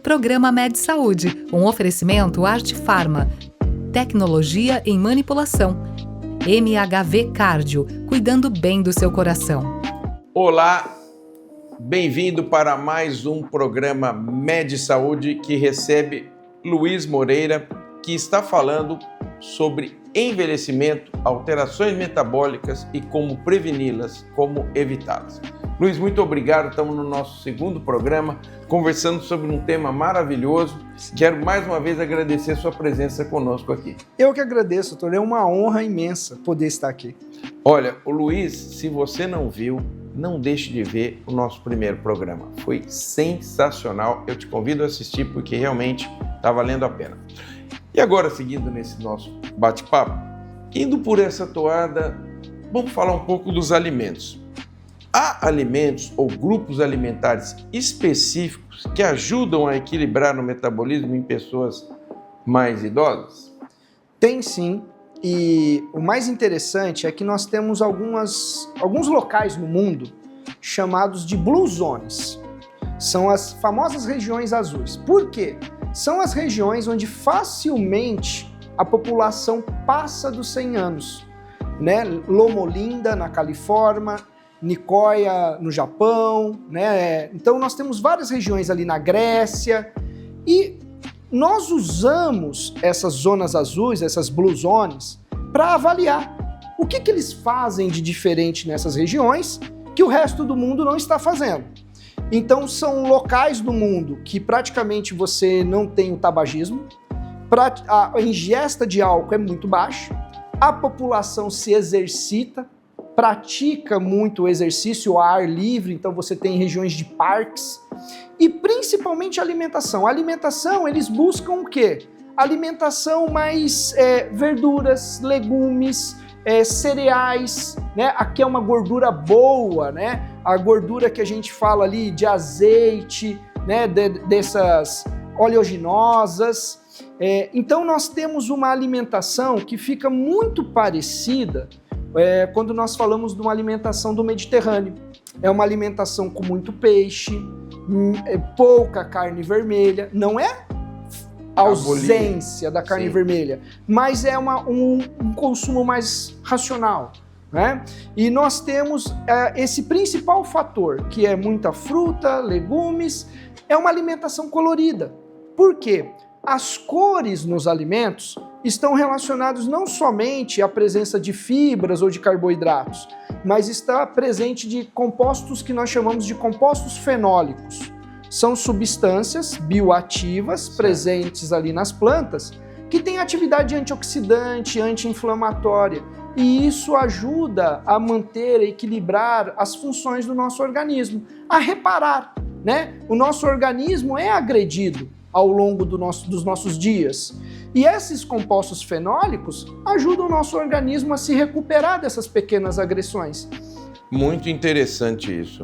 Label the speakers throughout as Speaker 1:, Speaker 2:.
Speaker 1: Programa Med Saúde, um oferecimento Arte Farma, tecnologia em manipulação, MHV Cardio, cuidando bem do seu coração.
Speaker 2: Olá, bem-vindo para mais um programa Med Saúde que recebe Luiz Moreira, que está falando sobre envelhecimento, alterações metabólicas e como preveni-las, como evitá-las. Luiz, muito obrigado. Estamos no nosso segundo programa, conversando sobre um tema maravilhoso. Quero mais uma vez agradecer a sua presença conosco aqui.
Speaker 3: Eu que agradeço, doutor. É uma honra imensa poder estar aqui.
Speaker 2: Olha, o Luiz, se você não viu, não deixe de ver o nosso primeiro programa. Foi sensacional. Eu te convido a assistir porque realmente está valendo a pena. E agora, seguindo nesse nosso bate-papo, indo por essa toada, vamos falar um pouco dos alimentos. Há alimentos ou grupos alimentares específicos que ajudam a equilibrar o metabolismo em pessoas mais idosas?
Speaker 3: Tem sim, e o mais interessante é que nós temos alguns locais no mundo chamados de Blue Zones. São as famosas regiões azuis. Por quê? São as regiões onde facilmente a população passa dos 100 anos. Né? Loma Linda, na Califórnia, Nicoya, no Japão, né? Então nós temos várias regiões ali na Grécia e nós usamos essas zonas azuis, essas Blue Zones, para avaliar o que eles fazem de diferente nessas regiões que o resto do mundo não está fazendo. Então são locais do mundo que praticamente você não tem o tabagismo, a ingesta de álcool é muito baixa, a população se exercita, pratica muito exercício ao ar livre, então você tem regiões de parques, e principalmente a alimentação. A alimentação, eles buscam o quê? Alimentação mais verduras, legumes, cereais, né? Aqui é uma gordura boa, né? A gordura que a gente fala ali de azeite, né? Dessas oleaginosas. Então nós temos uma alimentação que fica muito parecida quando nós falamos de uma alimentação do Mediterrâneo. É uma alimentação com muito peixe, pouca carne vermelha, não é ausência da carne vermelha, mas é um consumo mais racional. Né? E nós temos esse principal fator, que é muita fruta, legumes, é uma alimentação colorida. Por quê? As cores nos alimentos estão relacionados não somente à presença de fibras ou de carboidratos, mas está presente de compostos que nós chamamos de compostos fenólicos. São substâncias bioativas presentes ali nas plantas que têm atividade antioxidante, anti-inflamatória, e isso ajuda a manter, a equilibrar as funções do nosso organismo, a reparar, né? O nosso organismo é agredido ao longo dos nossos dias. E esses compostos fenólicos ajudam o nosso organismo a se recuperar dessas pequenas agressões.
Speaker 2: Muito interessante isso.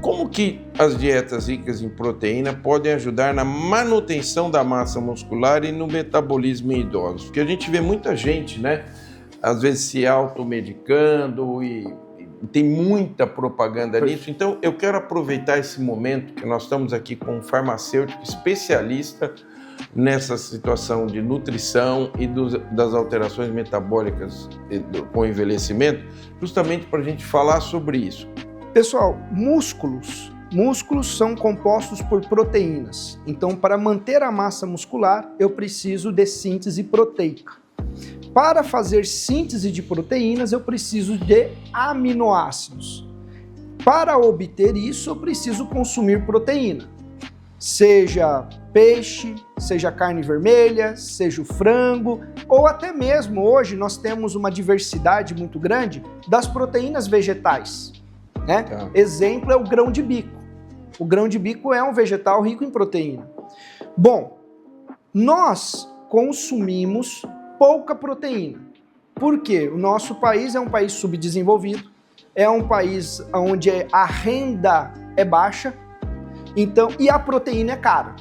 Speaker 2: Como que as dietas ricas em proteína podem ajudar na manutenção da massa muscular e no metabolismo em idosos? Porque a gente vê muita gente, né, às vezes se automedicando e tem muita propaganda nisso. Então eu quero aproveitar esse momento que nós estamos aqui com um farmacêutico especialista nessa situação de nutrição e das alterações metabólicas com o envelhecimento, justamente para a gente falar sobre isso.
Speaker 3: Pessoal, músculos são compostos por proteínas. Então, para manter a massa muscular, eu preciso de síntese proteica. Para fazer síntese de proteínas, eu preciso de aminoácidos. Para obter isso, eu preciso consumir proteína. Seja peixe, seja carne vermelha, seja o frango, ou até mesmo hoje nós temos uma diversidade muito grande das proteínas vegetais. Né? Tá. Exemplo é o grão de bico. O grão de bico é um vegetal rico em proteína. Bom, nós consumimos pouca proteína. Por quê? O nosso país é um país subdesenvolvido, é um país onde a renda é baixa, então, e a proteína é cara.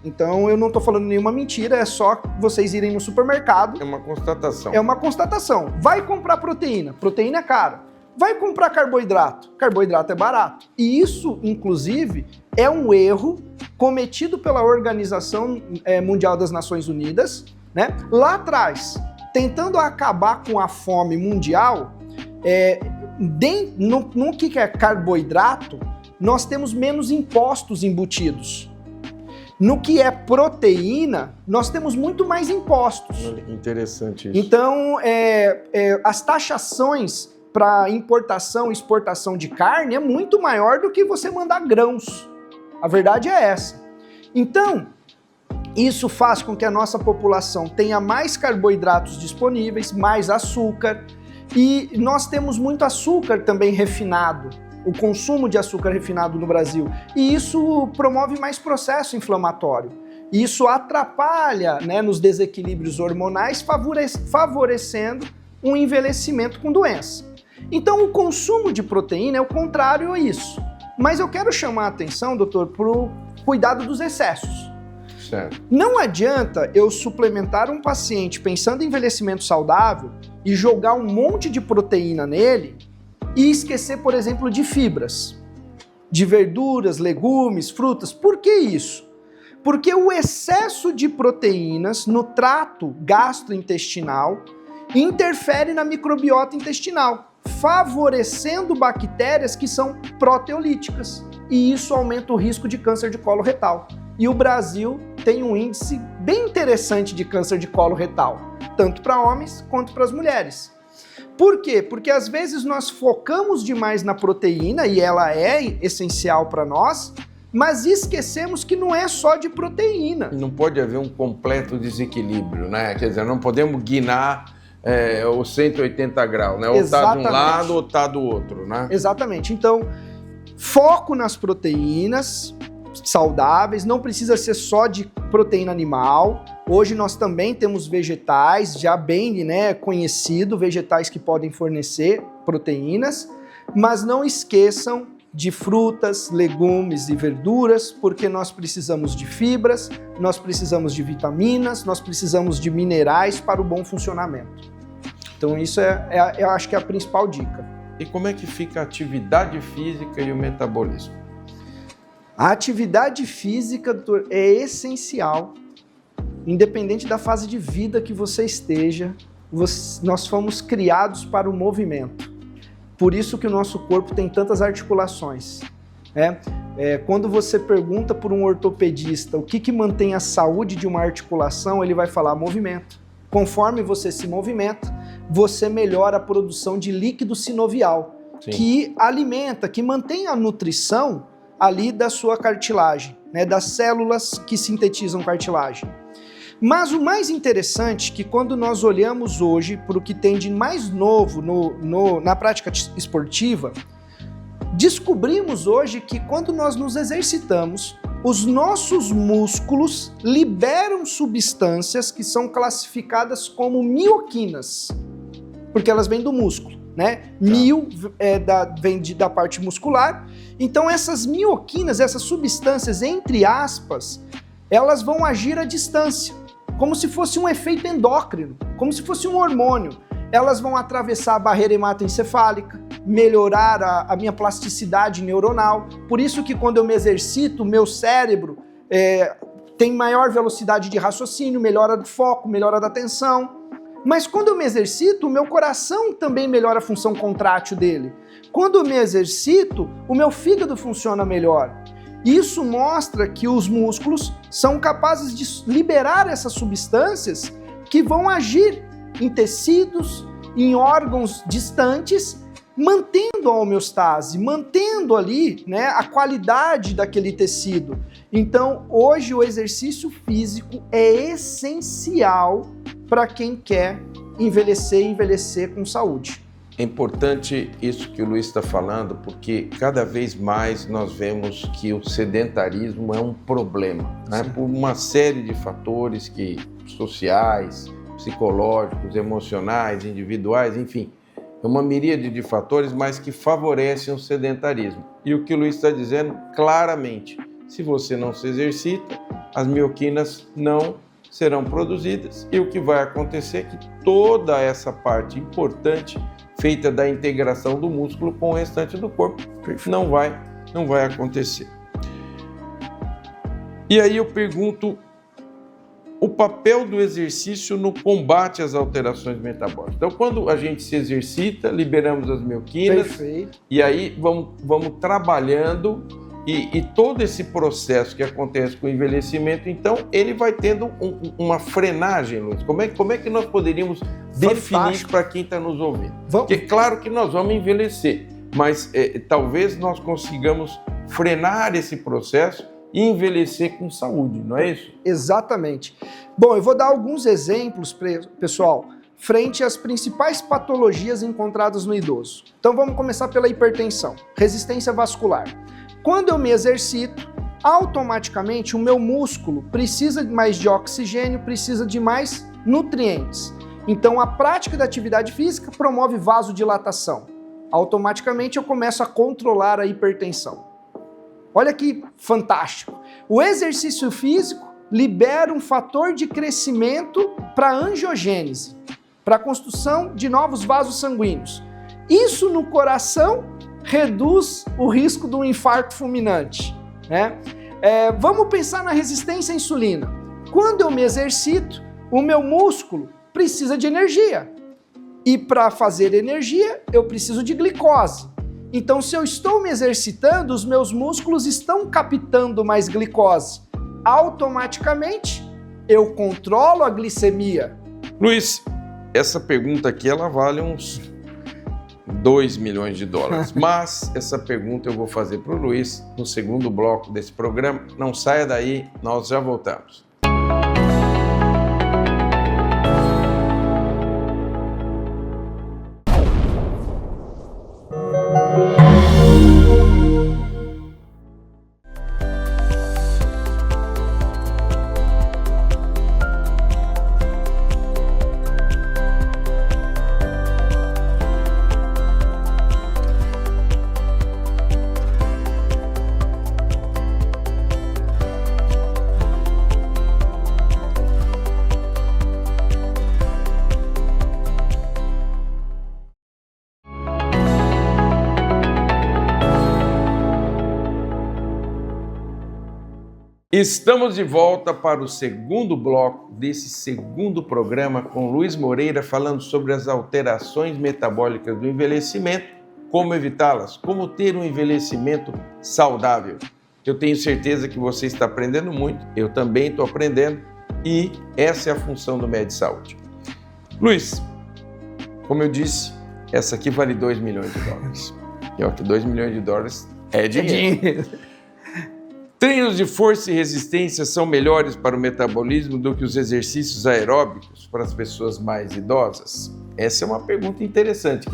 Speaker 3: Então eu não estou falando nenhuma mentira, é só vocês irem no supermercado.
Speaker 2: É uma constatação.
Speaker 3: É uma constatação. Vai comprar proteína, proteína é cara. Vai comprar carboidrato, carboidrato é barato. E isso, inclusive, é um erro cometido pela Organização Mundial das Nações Unidas, né? Lá atrás, tentando acabar com a fome mundial, no que é carboidrato, nós temos menos impostos embutidos. No que é proteína, nós temos muito mais impostos.
Speaker 2: Interessante isso.
Speaker 3: Então, as taxações para importação e exportação de carne é muito maior do que você mandar grãos. A verdade é essa. Então, isso faz com que a nossa população tenha mais carboidratos disponíveis, mais açúcar, e nós temos muito açúcar também refinado, o consumo de açúcar refinado no Brasil, e isso promove mais processo inflamatório. Isso atrapalha, né, nos desequilíbrios hormonais, favorecendo um envelhecimento com doença. Então, o consumo de proteína é o contrário a isso. Mas eu quero chamar a atenção, doutor, para o cuidado dos excessos.
Speaker 2: Certo.
Speaker 3: Não adianta eu suplementar um paciente pensando em envelhecimento saudável e jogar um monte de proteína nele e esquecer, por exemplo, de fibras, de verduras, legumes, frutas. Por que isso? Porque o excesso de proteínas no trato gastrointestinal interfere na microbiota intestinal, favorecendo bactérias que são proteolíticas. E isso aumenta o risco de câncer de colo retal. E o Brasil tem um índice bem interessante de câncer de colo retal, tanto para homens quanto para as mulheres. Por quê? Porque às vezes nós focamos demais na proteína, e ela é essencial para nós, mas esquecemos que não é só de proteína.
Speaker 2: Não pode haver um completo desequilíbrio, né? Quer dizer, não podemos guinar os 180 graus, né? Ou tá de um lado ou tá do outro, né?
Speaker 3: Exatamente. Então, foco nas proteínas saudáveis, não precisa ser só de proteína animal. Hoje nós também temos vegetais, já bem, né, conhecido, vegetais que podem fornecer proteínas, mas não esqueçam de frutas, legumes e verduras, porque nós precisamos de fibras, nós precisamos de vitaminas, nós precisamos de minerais para o bom funcionamento. Então isso eu acho que é a principal dica.
Speaker 2: E como é que fica a atividade física e o metabolismo?
Speaker 3: A atividade física, doutor, é essencial, independente da fase de vida que você esteja, nós fomos criados para o movimento. Por isso que o nosso corpo tem tantas articulações. Quando você pergunta por um ortopedista o que mantém a saúde de uma articulação, ele vai falar movimento. Conforme você se movimenta, você melhora a produção de líquido sinovial, sim, que alimenta, que mantém a nutrição ali da sua cartilagem, né, das células que sintetizam cartilagem. Mas o mais interessante é que quando nós olhamos hoje para o que tem de mais novo na prática esportiva, descobrimos hoje que quando nós nos exercitamos, os nossos músculos liberam substâncias que são classificadas como mioquinas, porque elas vêm do músculo, né? Mio vem da parte muscular. Então essas mioquinas, essas substâncias, entre aspas, elas vão agir à distância, como se fosse um efeito endócrino, como se fosse um hormônio. Elas vão atravessar a barreira hematoencefálica, melhorar a minha plasticidade neuronal. Por isso que quando eu me exercito, o meu cérebro tem maior velocidade de raciocínio, melhora do foco, melhora da atenção. Mas quando eu me exercito, o meu coração também melhora a função contrátil dele. Quando eu me exercito, o meu fígado funciona melhor. Isso mostra que os músculos são capazes de liberar essas substâncias que vão agir em tecidos, em órgãos distantes, mantendo a homeostase, mantendo ali, né, a qualidade daquele tecido. Então, hoje o exercício físico é essencial para quem quer envelhecer e envelhecer com saúde.
Speaker 2: É importante isso que o Luiz está falando, porque cada vez mais nós vemos que o sedentarismo é um problema, né? Por uma série de fatores sociais, psicológicos, emocionais, individuais, enfim, é uma miríade de fatores, mas que favorecem o sedentarismo. E o que o Luiz está dizendo claramente, se você não se exercita, as mioquinas não serão produzidas e o que vai acontecer é que toda essa parte importante feita da integração do músculo com o restante do corpo não vai acontecer. E aí eu pergunto o papel do exercício no combate às alterações metabólicas. Então, quando a gente se exercita, liberamos as mioquinas.
Speaker 3: Perfeito.
Speaker 2: E aí vamos trabalhando e todo esse processo que acontece com o envelhecimento, então, ele vai tendo uma frenagem, Luiz. Como é que nós poderíamos definir para quem está nos ouvindo? Porque claro que nós vamos envelhecer, mas talvez nós consigamos frenar esse processo e envelhecer com saúde, não é isso?
Speaker 3: Exatamente. Bom, eu vou dar alguns exemplos, pessoal, frente às principais patologias encontradas no idoso. Então vamos começar pela hipertensão, resistência vascular. Quando eu me exercito, automaticamente o meu músculo precisa mais de oxigênio, precisa de mais nutrientes. Então a prática da atividade física promove vasodilatação. Automaticamente eu começo a controlar a hipertensão. Olha que fantástico. O exercício físico libera um fator de crescimento para angiogênese, para a construção de novos vasos sanguíneos. Isso no coração reduz o risco de um infarto fulminante, né? Vamos pensar na resistência à insulina. Quando eu me exercito, o meu músculo precisa de energia. E para fazer energia, eu preciso de glicose. Então, se eu estou me exercitando, os meus músculos estão captando mais glicose. Automaticamente, eu controlo a glicemia.
Speaker 2: Luiz, essa pergunta aqui, ela vale uns 2 milhões de dólares. Mas essa pergunta eu vou fazer para o Luiz no segundo bloco desse programa. Não saia daí, nós já voltamos. Estamos de volta para o segundo bloco desse segundo programa com Luiz Moreira falando sobre as alterações metabólicas do envelhecimento, como evitá-las, como ter um envelhecimento saudável. Eu tenho certeza que você está aprendendo muito, eu também estou aprendendo e essa é a função do Med Saúde. Luiz, como eu disse, essa aqui vale 2 milhões de dólares. E ó, que 2 milhões de dólares é dinheiro. Treinos de força e resistência são melhores para o metabolismo do que os exercícios aeróbicos para as pessoas mais idosas? Essa é uma pergunta interessante.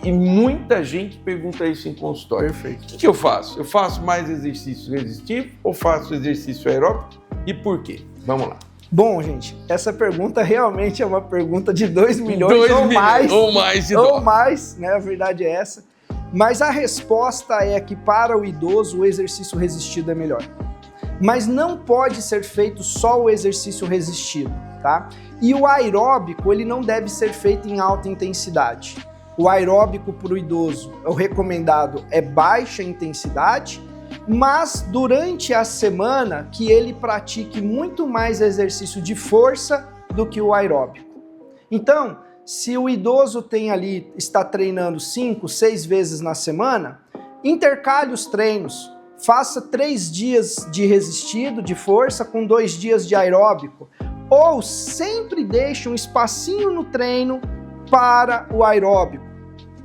Speaker 2: E muita gente pergunta isso em consultório.
Speaker 3: Perfeito.
Speaker 2: O que eu faço? Eu faço mais exercício resistivo ou faço exercício aeróbico? E por quê? Vamos lá.
Speaker 3: Bom, gente, essa pergunta realmente é uma pergunta de 2 milhões ou mais.
Speaker 2: Ou mais de dólares.
Speaker 3: Ou mais, né? A verdade é essa. Mas a resposta é que para o idoso o exercício resistido é melhor. Mas não pode ser feito só o exercício resistido, tá? E o aeróbico, ele não deve ser feito em alta intensidade. O aeróbico para o idoso, o recomendado é baixa intensidade, mas durante a semana que ele pratique muito mais exercício de força do que o aeróbico. Então, se o idoso está treinando 5, 6 vezes na semana, intercale os treinos, faça 3 dias de resistido, de força, com 2 dias de aeróbico, ou sempre deixe um espacinho no treino para o aeróbico,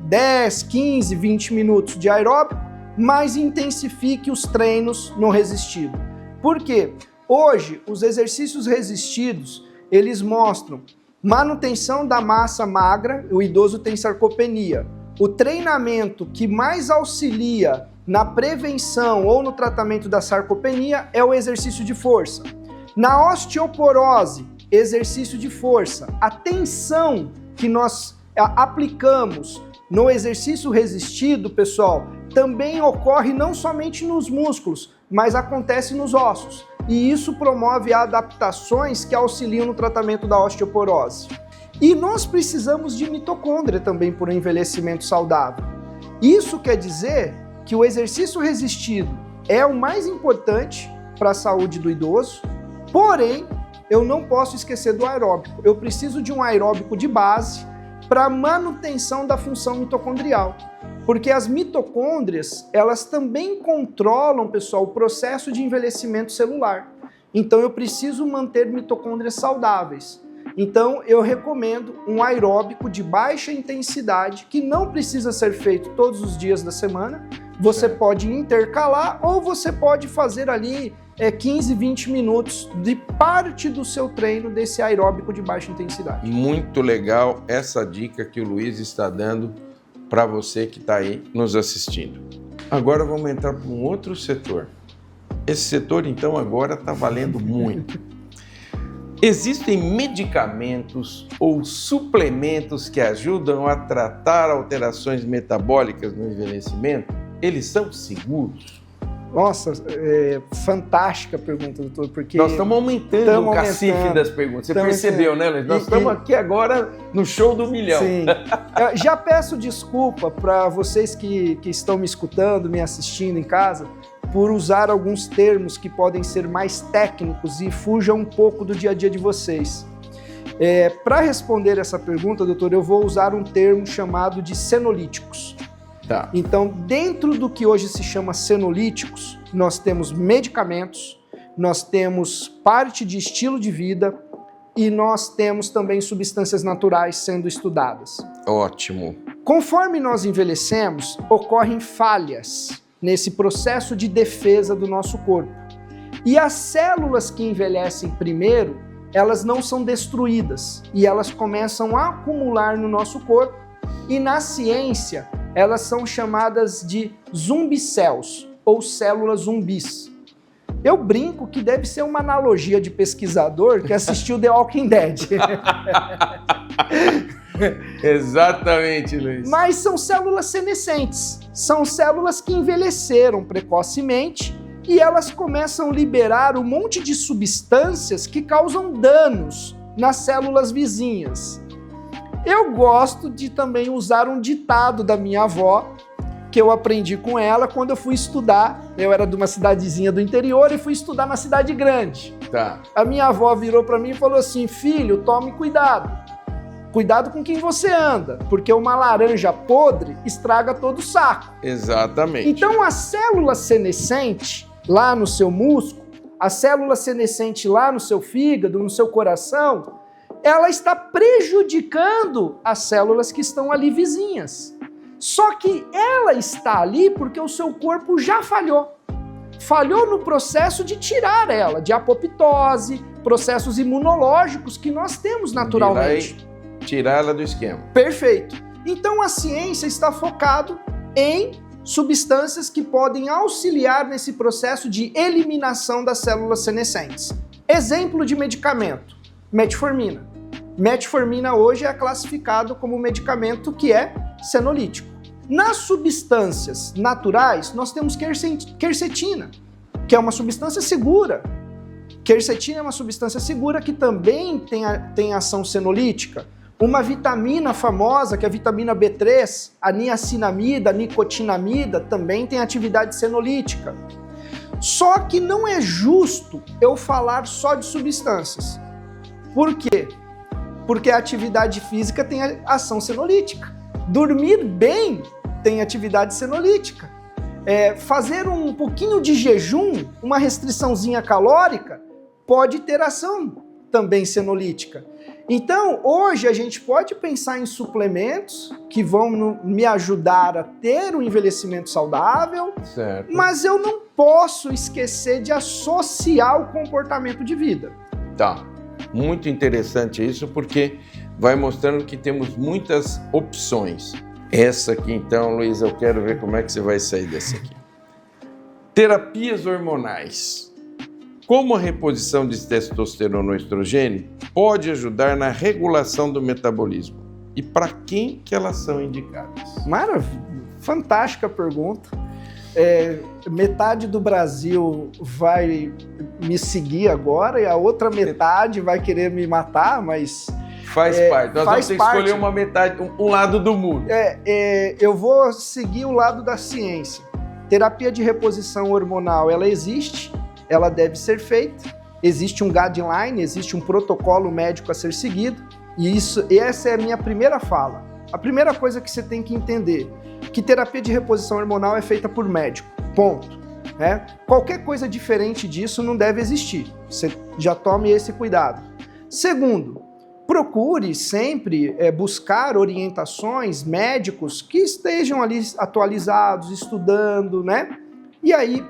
Speaker 3: 10, 15, 20 minutos de aeróbico, mas intensifique os treinos no resistido. Por quê? Hoje, os exercícios resistidos, eles mostram manutenção da massa magra, o idoso tem sarcopenia. O treinamento que mais auxilia na prevenção ou no tratamento da sarcopenia é o exercício de força. Na osteoporose, exercício de força. A tensão que nós aplicamos no exercício resistido, pessoal, também ocorre não somente nos músculos, mas acontece nos ossos. E isso promove adaptações que auxiliam no tratamento da osteoporose. E nós precisamos de mitocôndria também por um envelhecimento saudável. Isso quer dizer que o exercício resistido é o mais importante, para a saúde do idoso, porém, eu não posso esquecer do aeróbico. Eu preciso de um aeróbico de base para manutenção da função mitocondrial. Porque as mitocôndrias, elas também controlam, pessoal, o processo de envelhecimento celular. Então, eu preciso manter mitocôndrias saudáveis. Então, eu recomendo um aeróbico de baixa intensidade, que não precisa ser feito todos os dias da semana. Você pode intercalar ou você pode fazer ali 15, 20 minutos de parte do seu treino desse aeróbico de baixa intensidade.
Speaker 2: Muito legal essa dica que o Luiz está dando para você que está aí nos assistindo. Agora vamos entrar para um outro setor. Esse setor, então, agora está valendo muito. Existem medicamentos ou suplementos que ajudam a tratar alterações metabólicas no envelhecimento? Eles são seguros?
Speaker 3: Nossa, fantástica pergunta, doutor, porque...
Speaker 2: Nós estamos aumentando o cacife das perguntas. Você percebeu, né, Luiz? Nós estamos aqui agora no show do milhão.
Speaker 3: Sim. Já peço desculpa para vocês que estão me escutando, me assistindo em casa, por usar alguns termos que podem ser mais técnicos e fujam um pouco do dia a dia de vocês. Para responder essa pergunta, doutor, eu vou usar um termo chamado de senolíticos.
Speaker 2: Tá.
Speaker 3: Então, dentro do que hoje se chama senolíticos, nós temos medicamentos, nós temos parte de estilo de vida e nós temos também substâncias naturais sendo estudadas.
Speaker 2: Ótimo.
Speaker 3: Conforme nós envelhecemos, ocorrem falhas nesse processo de defesa do nosso corpo. E as células que envelhecem primeiro, elas não são destruídas e elas começam a acumular no nosso corpo e na ciência elas são chamadas de zumbi-cells ou células zumbis. Eu brinco que deve ser uma analogia de pesquisador que assistiu The Walking Dead.
Speaker 2: Exatamente, Luiz.
Speaker 3: Mas são células senescentes, são células que envelheceram precocemente e elas começam a liberar um monte de substâncias que causam danos nas células vizinhas. Eu gosto de também usar um ditado da minha avó, que eu aprendi com ela quando eu fui estudar. Eu era de uma cidadezinha do interior e fui estudar na cidade grande.
Speaker 2: Tá.
Speaker 3: A minha avó virou para mim e falou assim: filho, tome cuidado. Cuidado com quem você anda, porque uma laranja podre estraga todo o saco.
Speaker 2: Exatamente.
Speaker 3: Então a célula senescente lá no seu músculo, a célula senescente lá no seu fígado, no seu coração, ela está prejudicando as células que estão ali vizinhas. Só que ela está ali porque o seu corpo já falhou. Falhou no processo de tirar ela, de apoptose, processos imunológicos que nós temos naturalmente.
Speaker 2: Tirar ela do esquema.
Speaker 3: Perfeito. Então a ciência está focada em substâncias que podem auxiliar nesse processo de eliminação das células senescentes. Exemplo de medicamento: metformina. Metformina hoje é classificado como um medicamento que é senolítico. Nas substâncias naturais, nós temos quercetina, que é uma substância segura. Quercetina é uma substância segura que também tem ação senolítica. Uma vitamina famosa, que é a vitamina B3, a niacinamida, a nicotinamida, também tem atividade senolítica. Só que não é justo eu falar só de substâncias. Por quê? Porque a atividade física tem ação senolítica. Dormir bem tem atividade senolítica. Fazer um pouquinho de jejum, uma restriçãozinha calórica, pode ter ação também senolítica. Então, hoje a gente pode pensar em suplementos que vão me ajudar a ter um envelhecimento saudável,
Speaker 2: certo,
Speaker 3: mas eu não posso esquecer de associar o comportamento de vida.
Speaker 2: Tá. Muito interessante isso, porque vai mostrando que temos muitas opções. Essa aqui, então, Luiz, eu quero ver como é que você vai sair dessa aqui. Terapias hormonais. Como a reposição de testosterona ou estrogênio pode ajudar na regulação do metabolismo? E para quem que elas são indicadas?
Speaker 3: Maravilha, fantástica pergunta. Metade do Brasil vai me seguir agora e a outra metade vai querer me matar, mas...
Speaker 2: Faz parte. Nós vamos ter que escolher uma metade, um lado do mundo.
Speaker 3: Eu vou seguir o lado da ciência. Terapia de reposição hormonal, ela existe. ela deve ser feita. Existe um guideline, existe um protocolo médico a ser seguido, e essa é a minha primeira fala. A primeira coisa que você tem que entender, que terapia de reposição hormonal é feita por médico, ponto. Né? Qualquer coisa diferente disso não deve existir, você já tome esse cuidado. Segundo, procure sempre buscar orientações, médicos que estejam ali atualizados, estudando, né? E aí,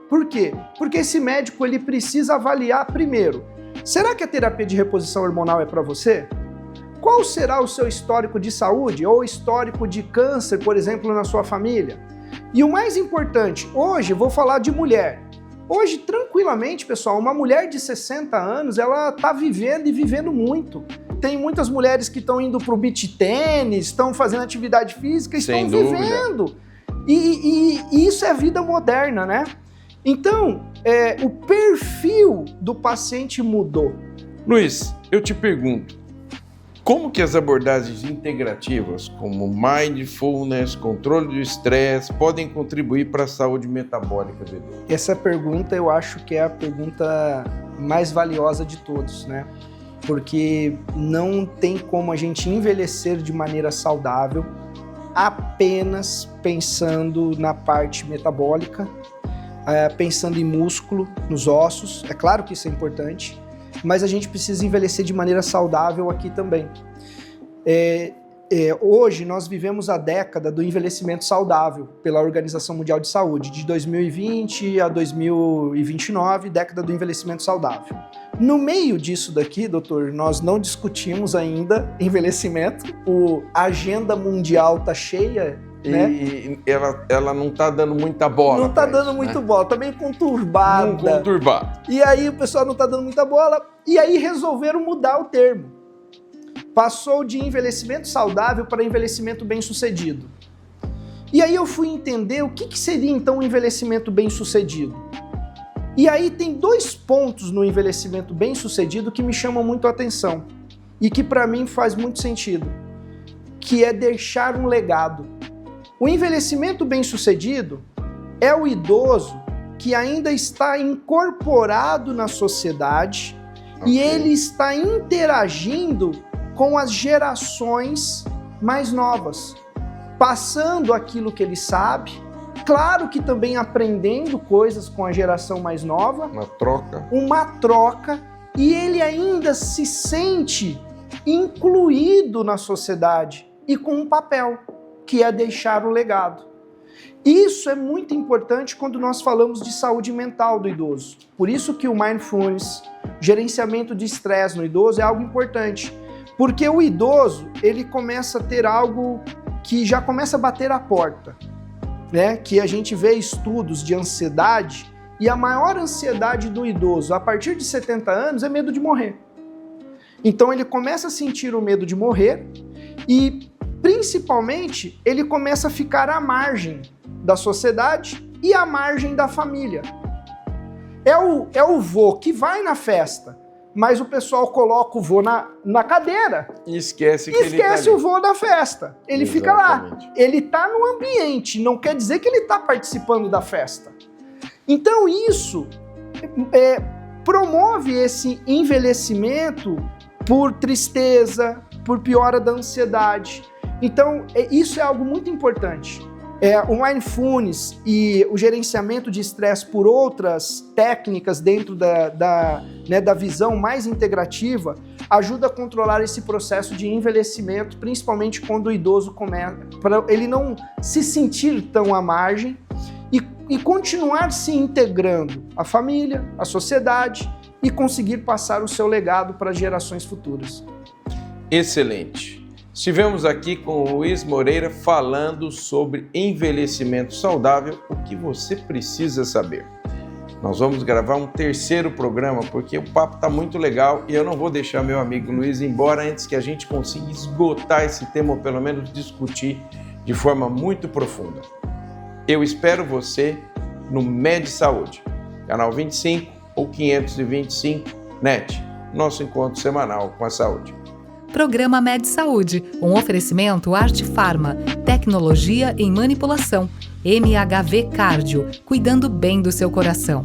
Speaker 3: por quê? Porque esse médico ele precisa avaliar primeiro, será que a terapia de reposição hormonal é para você? Qual será o seu histórico de saúde ou histórico de câncer, por exemplo, na sua família? E o mais importante, hoje, vou falar de mulher. Hoje, tranquilamente, pessoal, uma mulher de 60 anos, ela está vivendo e vivendo muito. Tem muitas mulheres que estão indo para o beach tênis, estão fazendo atividade física, estão vivendo. E isso é vida moderna, né? Então, o perfil do paciente mudou.
Speaker 2: Luiz, eu te pergunto, como que as abordagens integrativas, como mindfulness, controle do estresse, podem contribuir para a saúde metabólica do idoso?
Speaker 3: Essa pergunta eu acho que é a pergunta mais valiosa de todos, né? Porque não tem como a gente envelhecer de maneira saudável apenas pensando na parte metabólica, pensando em músculo, nos ossos. É claro que isso é importante, mas a gente precisa envelhecer de maneira saudável aqui também. Hoje nós vivemos a década do envelhecimento saudável pela Organização Mundial de Saúde, de 2020 a 2029, década do envelhecimento saudável. No meio disso daqui, doutor, nós não discutimos ainda envelhecimento, a agenda mundial tá cheia, né?
Speaker 2: E ela não está dando muita bola.
Speaker 3: Não está dando muito bola, está meio conturbada.
Speaker 2: Conturbado.
Speaker 3: E aí o pessoal não está dando muita bola, e aí resolveram mudar o termo. Passou de envelhecimento saudável para envelhecimento bem-sucedido. E aí eu fui entender o que seria então um envelhecimento bem-sucedido. E aí tem 2 pontos no envelhecimento bem-sucedido que me chamam muito a atenção e que para mim faz muito sentido, que é deixar um legado. O envelhecimento bem-sucedido é o idoso que ainda está incorporado na sociedade e ele está interagindo com as gerações mais novas, passando aquilo que ele sabe, claro que também aprendendo coisas com a geração mais nova. Uma troca, e ele ainda se sente incluído na sociedade e com um papel, que é deixar o legado. Isso é muito importante quando nós falamos de saúde mental do idoso. Por isso que o mindfulness, gerenciamento de estresse no idoso é algo importante. Porque o idoso, ele começa a ter algo que já começa a bater a porta, né? Que a gente vê estudos de ansiedade, e a maior ansiedade do idoso a partir de 70 anos é medo de morrer. Então ele começa a sentir o medo de morrer e, principalmente, ele começa a ficar à margem da sociedade e à margem da família. É o vô que vai na festa, mas o pessoal coloca o vô na cadeira
Speaker 2: e esquece
Speaker 3: o vô da festa. Ele fica lá. Ele está no ambiente, não quer dizer que ele está participando da festa. Então isso promove esse envelhecimento por tristeza, por piora da ansiedade. Então isso é algo muito importante. O mindfulness e o gerenciamento de estresse por outras técnicas dentro da visão mais integrativa ajuda a controlar esse processo de envelhecimento, principalmente quando o idoso começa, para ele não se sentir tão à margem e continuar se integrando à família, à sociedade e conseguir passar o seu legado para gerações futuras.
Speaker 2: Excelente! Estivemos aqui com o Luiz Moreira falando sobre envelhecimento saudável, o que você precisa saber. Nós vamos gravar um 3º programa, porque o papo está muito legal e eu não vou deixar meu amigo Luiz embora antes que a gente consiga esgotar esse tema, ou pelo menos discutir de forma muito profunda. Eu espero você no Med Saúde, canal 25 ou 525 NET, nosso encontro semanal com a saúde.
Speaker 1: Programa Med Saúde, um oferecimento Arte Farma, tecnologia em manipulação, MHV Cardio, cuidando bem do seu coração.